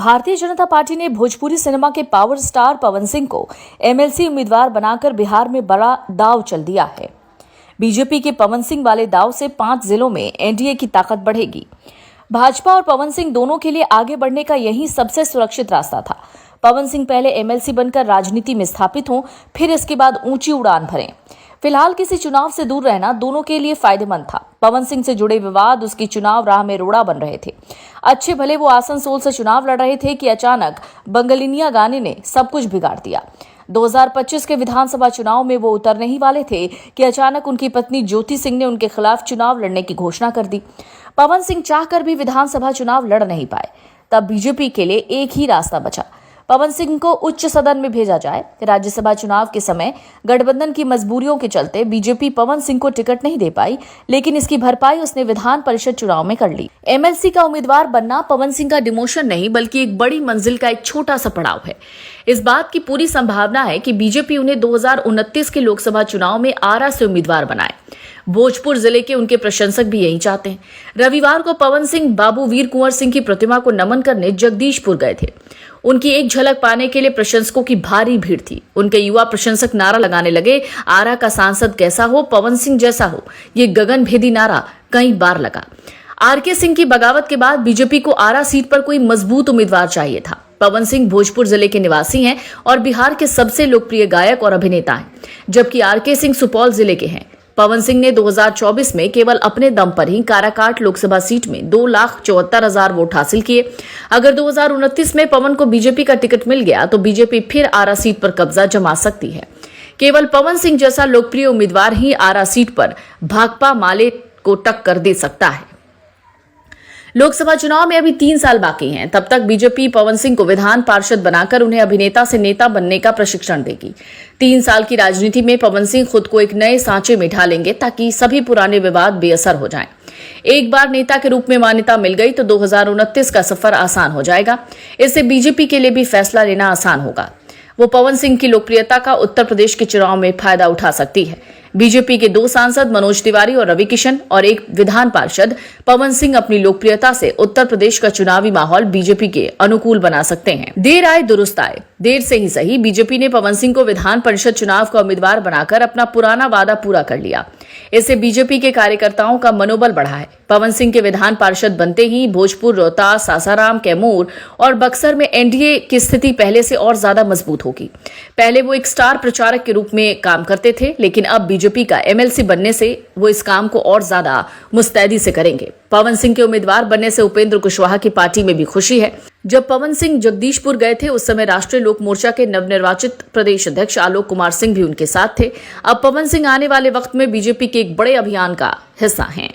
Bharatiya Janata party ने Bhojpuri cinema के power star Pawan Singh को एमएलसी उम्मीदवार बनाकर बिहार में बड़ा दांव चल दिया है। बीजेपी के पवन सिंह वाले दांव से 5 जिलों में एनडीए की ताकत बढ़ेगी। भाजपा और पवन सिंह दोनों के लिए आगे बढ़ने का यही सबसे सुरक्षित रास्ता था। पवन सिंह पहले एमएलसी बनकर राजनीति में स्थापित हों, फिर इसके बाद ऊंची उड़ान भरें। फिलहाल किसी चुनाव से दूर रहना दोनों के लिए फायदेमंद था। पवन सिंह से जुड़े विवाद उसकी चुनाव राह में रोड़ा बन रहे थे। अच्छे भले वो आसनसोल से चुनाव लड़ रहे थे कि अचानक बंगलिनिया गाने ने सब कुछ बिगाड़ दिया। 2025 के विधानसभा चुनाव में वो उतरने ही वाले थे कि अचानक उनकी पत्नी ज्योति सिंह ने उनके खिलाफ चुनाव लड़ने की घोषणा कर दी। पवन सिंह चाहकर भी विधानसभा चुनाव लड़ नहीं पाए। तब बीजेपी के लिए एक ही रास्ता बचा, पवन सिंह को उच्च सदन में भेजा जाए। राज्यसभा चुनाव के समय गठबंधन की मजबूरियों के चलते बीजेपी पवन सिंह को टिकट नहीं दे पाई, लेकिन इसकी भरपाई उसने विधान परिषद चुनाव में कर ली। एमएलसी का उम्मीदवार बनना पवन सिंह का डिमोशन नहीं, बल्कि एक बड़ी मंजिल का एक छोटा सा पड़ाव है। इस बात की पूरी संभावना है कि बीजेपी उन्हें 2029 के लोकसभा चुनाव में आरा से उम्मीदवार बनाए। भोजपुर जिले के उनके प्रशंसक भी यही चाहते हैं। रविवार को पवन सिंह बाबू वीर कुंवर सिंह की प्रतिमा को नमन करने जगदीशपुर गए थे। उनकी एक झलक पाने के लिए प्रशंसकों की भारी भीड़ थी। उनके युवा प्रशंसक नारा लगाने लगे, आरा का सांसद कैसा हो, पवन सिंह जैसा हो। ये गगनभेदी नारा कई बार लगा। आरके सिंह की बगावत के बाद बीजेपी को आरा सीट पर कोई मजबूत उम्मीदवार चाहिए था। पवन सिंह भोजपुर जिले के निवासी हैं और बिहार के सबसे लोकप्रिय गायक और अभिनेता हैं, जबकि आरके सिंह सुपौल जिले के हैं। पवन सिंह ने 2024 में केवल अपने दम पर ही काराकाट लोकसभा सीट में 2,74,000 वोट हासिल किए। अगर 2029 में पवन को बीजेपी का टिकट मिल गया तो बीजेपी फिर आरा सीट पर कब्जा जमा सकती है। केवल पवन सिंह जैसा लोकप्रिय उम्मीदवार ही आरा सीट पर भाकपा माले को टक्कर दे सकता है। लोकसभा चुनाव में अभी 3 साल बाकी हैं। तब तक बीजेपी पवन सिंह को विधान पार्षद बनाकर उन्हें अभिनेता से नेता बनने का प्रशिक्षण देगी। 3 साल की राजनीति में पवन सिंह खुद को एक नए सांचे में ढालेंगे ताकि सभी पुराने विवाद बेअसर हो जाएं। एक बार नेता के रूप में मान्यता मिल गई तो 2029 का सफर आसान हो जाएगा। इससे बीजेपी के लिए भी फैसला लेना आसान होगा। वो पवन सिंह की लोकप्रियता का उत्तर प्रदेश के चुनाव में फायदा उठा सकती है। बीजेपी के 2 सांसद मनोज तिवारी और रवि किशन और एक विधान पार्षद पवन सिंह अपनी लोकप्रियता से उत्तर प्रदेश का चुनावी माहौल बीजेपी के अनुकूल बना सकते हैं। देर आए दुरुस्त आए, देर से ही सही, बीजेपी ने पवन सिंह को विधान परिषद चुनाव का उम्मीदवार बनाकर अपना पुराना वादा पूरा कर लिया। इससे बीजेपी के कार्यकर्ताओं का मनोबल बढ़ा है। पवन सिंह के विधान पार्षद बनते ही भोजपुर, रोहतास, सासाराम, कैमूर और बक्सर में एनडीए की स्थिति पहले से और ज्यादा मजबूत होगी। पहले वो एक स्टार प्रचारक के रूप में काम करते थे, लेकिन अब बीजेपी का एमएलसी बनने से वो इस काम को और ज्यादा मुस्तैदी से करेंगे। पवन सिंह के उम्मीदवार बनने से उपेंद्र कुशवाहा की पार्टी में भी खुशी है। जब पवन सिंह जगदीशपुर गए थे उस समय राष्ट्रीय लोक मोर्चा के नवनिर्वाचित प्रदेश अध्यक्ष आलोक कुमार सिंह भी उनके साथ थे। अब पवन सिंह आने वाले वक्त में बीजेपी के एक बड़े अभियान का हिस्सा हैं।